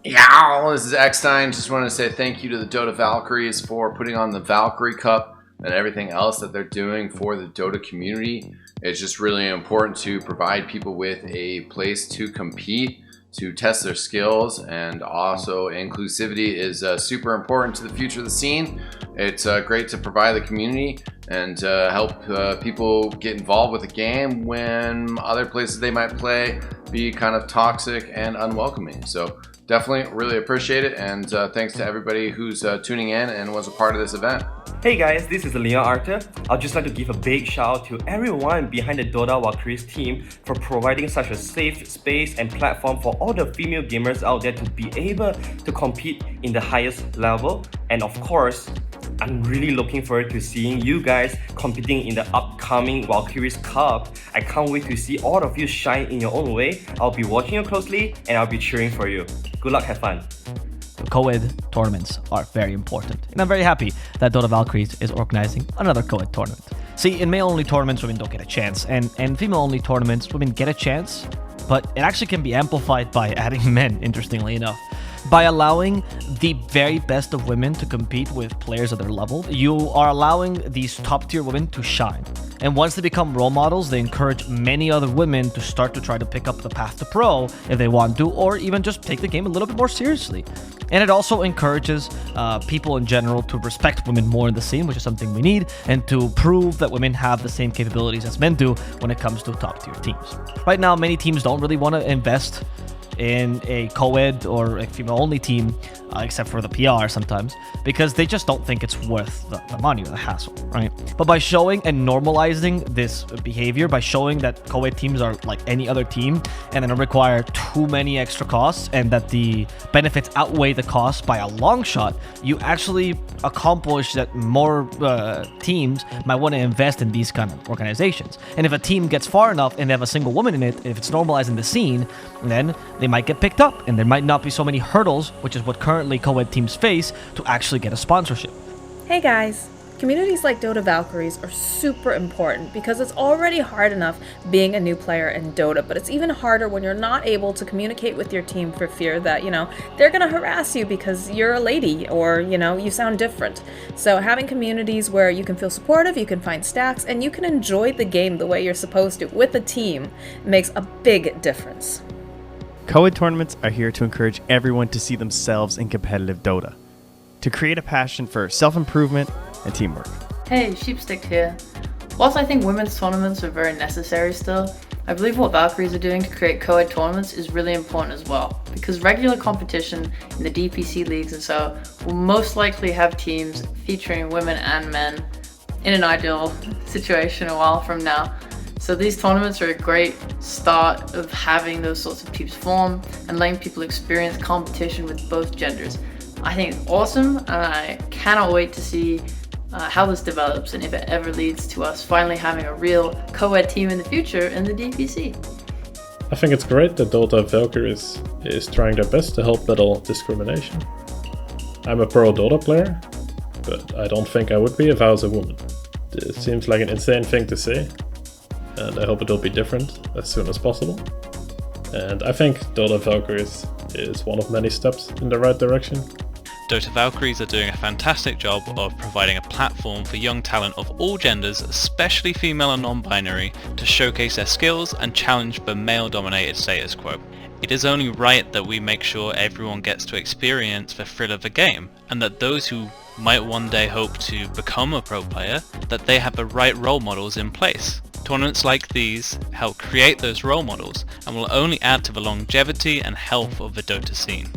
Yeah, this is Eckstein. Just wanted to say thank you to the Dota Valkyries for putting on the Valkyrie Cup and everything else that they're doing for the Dota community. It's just really important to provide people with a place to compete, to test their skills, and also inclusivity is super important to the future of the scene. It's great to provide the community and help people get involved with the game when other places they might play be kind of toxic and unwelcoming. So definitely really appreciate it, and thanks to everybody who's tuning in and was a part of this event. Hey guys, this is Leon Arthur. I'd just like to give a big shout out to everyone behind the Dota Valkyries team for providing such a safe space and platform for all the female gamers out there to be able to compete in the highest level. And of course, I'm really looking forward to seeing you guys competing in the upcoming Valkyries Cup. I can't wait to see all of you shine in your own way. I'll be watching you closely and I'll be cheering for you. Good luck, have fun. Co-ed tournaments are very important, and I'm very happy that Dota Valkyries is organizing another co-ed tournament. See, in male-only tournaments, women don't get a chance, and in female-only tournaments, women get a chance, but it actually can be amplified by adding men, interestingly enough. By allowing the very best of women to compete with players at their level, you are allowing these top-tier women to shine. And once they become role models, they encourage many other women to start to try to pick up the path to pro if they want to, or even just take the game a little bit more seriously. And it also encourages people in general to respect women more in the scene, which is something we need, and to prove that women have the same capabilities as men do when it comes to top-tier teams. Right now, many teams don't really want to invest in a co-ed or a female-only team, except for the PR sometimes, because they just don't think it's worth the money or the hassle, right? But by showing and normalizing this behavior, by showing that co-ed teams are like any other team and they don't require too many extra costs and that the benefits outweigh the costs by a long shot, you actually accomplish that more teams might want to invest in these kind of organizations. And if a team gets far enough and they have a single woman in it, if it's normalizing the scene, then they might get picked up and there might not be so many hurdles, which is what currently co-ed teams face, to actually get a sponsorship. Hey guys! Communities like Dota Valkyries are super important because it's already hard enough being a new player in Dota, but it's even harder when you're not able to communicate with your team for fear that, they're gonna harass you because you're a lady or, you sound different. So having communities where you can feel supportive, you can find stacks, and you can enjoy the game the way you're supposed to with a team makes a big difference. Co-ed tournaments are here to encourage everyone to see themselves in competitive Dota, to create a passion for self-improvement and teamwork. Hey, Sheepstick here. Whilst I think women's tournaments are very necessary still, I believe what Valkyries are doing to create co-ed tournaments is really important as well, because regular competition in the DPC leagues and so will most likely have teams featuring women and men in an ideal situation a while from now. So these tournaments are a great start of having those sorts of teams form and letting people experience competition with both genders. I think it's awesome, and I cannot wait to see how this develops and if it ever leads to us finally having a real co-ed team in the future in the DPC. I think it's great that Dota Valkyries is trying their best to help battle discrimination. I'm a pro Dota player, but I don't think I would be if I was a woman. It seems like an insane thing to say, and I hope it will be different as soon as possible. And I think Dota Valkyries is one of many steps in the right direction. Dota Valkyries are doing a fantastic job of providing a platform for young talent of all genders, especially female and non-binary, to showcase their skills and challenge the male-dominated status quo. It is only right that we make sure everyone gets to experience the thrill of the game, and that those who might one day hope to become a pro player, that they have the right role models in place. Tournaments like these help create those role models and will only add to the longevity and health of the Dota scene.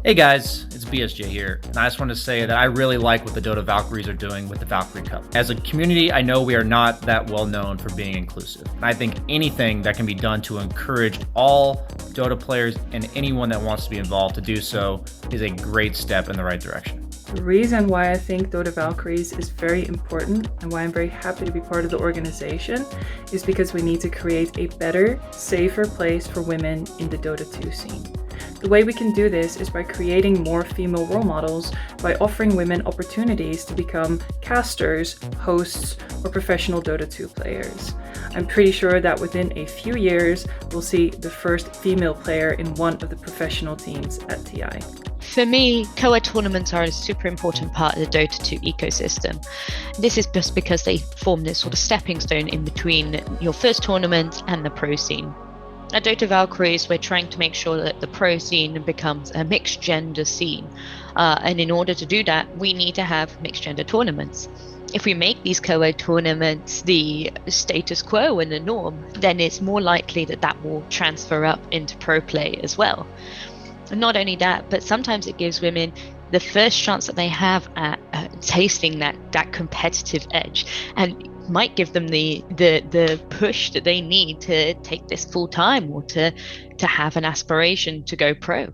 Hey guys, it's BSJ here, and I just want to say that I really like what the Dota Valkyries are doing with the Valkyrie Cup. As a community, I know we are not that well known for being inclusive, and I think anything that can be done to encourage all Dota players and anyone that wants to be involved to do so is a great step in the right direction. The reason why I think Dota Valkyries is very important and why I'm very happy to be part of the organization is because we need to create a better, safer place for women in the Dota 2 scene. The way we can do this is by creating more female role models, by offering women opportunities to become casters, hosts, or professional Dota 2 players. I'm pretty sure that within a few years, we'll see the first female player in one of the professional teams at TI. For me, co-ed tournaments are a super important part of the Dota 2 ecosystem. This is just because they form this sort of stepping stone in between your first tournament and the pro scene. At Dota Valkyries, we're trying to make sure that the pro scene becomes a mixed gender scene. And in order to do that, we need to have mixed gender tournaments. If we make these co-ed tournaments the status quo and the norm, then it's more likely that that will transfer up into pro play as well. And not only that, but sometimes it gives women the first chance that they have at tasting that competitive edge, and might give them the push that they need to take this full time, or to have an aspiration to go pro.